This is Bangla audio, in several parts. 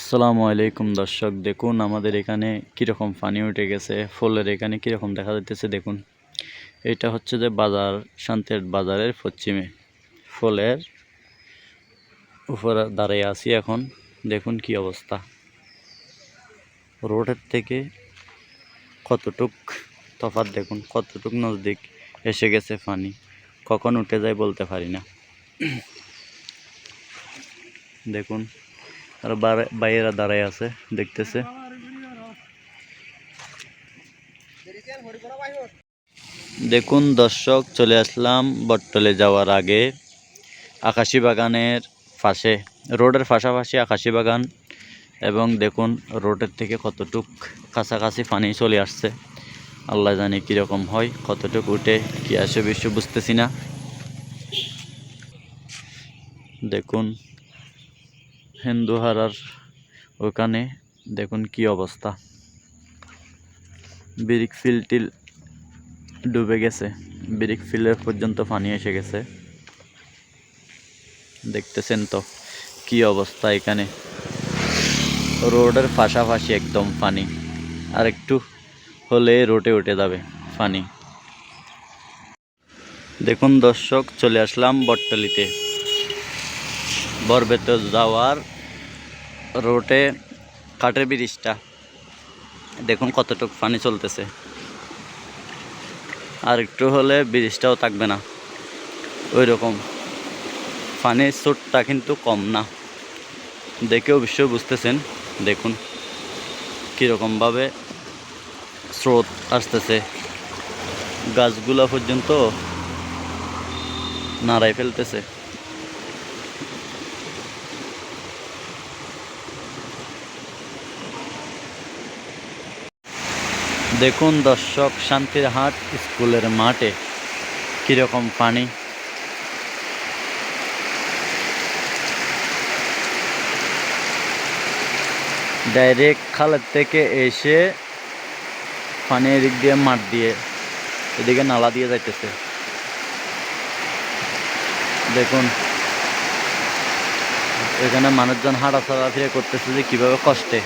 আসসালামু আলাইকুম দর্শক, দেখুন আমাদের এখানে কীরকম পানি উঠে গেছে। ফুলের এখানে কীরকম দেখা যাইতেছে দেখুন। এটা হচ্ছে যে বাজার, শান্তির বাজারের পশ্চিমে ফুলের উপরে দাঁড়িয়ে আছি এখন। দেখুন কি অবস্থা, রোডের থেকে কতটুক তফাৎ, দেখুন কতটুক নজদিক এসে গেছে পানি। কখন উঠে যায় বলতে পারি না। দেখুন আর বাইরেরা দাঁড়ায় আছে, দেখতেছে। দেখুন দর্শক, চলে আসলাম বটতলে যাওয়ার আগে আকাশী বাগানের পাশে, রোডের পাশাপাশি আকাশী বাগান। এবং দেখুন রোডের থেকে কতটুক কাছাকাছি পানি চলে আসছে। আল্লাহ জানে কীরকম হয়, কতটুক উঠে কি আসে বিশ্ব বুঝতেছি না। দেখুন হিন্দুহারার ওখানে দেখুন কি অবস্থা, ব্রিক ফিল্ডটি ডুবে গেছে, ব্রিক ফিল্ডের পর্যন্ত পানি এসে গেছে। দেখতেছেন তো কি অবস্থা, এখানে রোডের পাশাপাশি একদম পানি, আর একটু হলে রোডে উঠে যাবে পানি। দেখুন দর্শক, চলে আসলাম বটতলিতে, বরবেতে যাওয়ার রোডে কাঠের ব্রিজটা। দেখুন কতটুকু পানি চলতেছে, আর একটু হলে ব্রিজটাও থাকবে না। ওই রকম পানির স্রোতটা কিন্তু কম না, দেখে অবশ্যই বুঝতেছেন। দেখুন কীরকমভাবে স্রোত আসতেছে, গাছগুলো পর্যন্ত নাড়াই ফেলতেছে। দেখুন দর্শক, শান্তিরহাট স্কুলের মাঠে কীরকম পানি। ডাইরেক্ট খালের থেকে এসে পানি এদিক দিয়ে মাঠ দিয়ে এদিকে নালা দিয়ে যাইতেছে। দেখুন এখানে মানুষজন হাঁটা চলাফেরা করতেছে যে কীভাবে কষ্টে।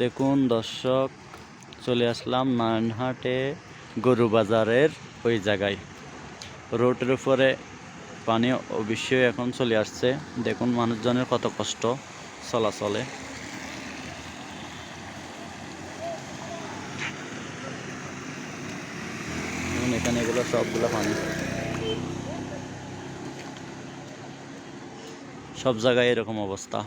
দেখুন দর্শক, চলে আসলাম নারায়ণহাটে গরু বাজারের ওই জায়গায়। রোডের উপরে পানি অবশ্যই এখন চলে আসছে। দেখুন মানুষজনের কত কষ্ট চলাচলে। এখানে এগুলো সবগুলো পানি, সব জায়গায় এরকম অবস্থা।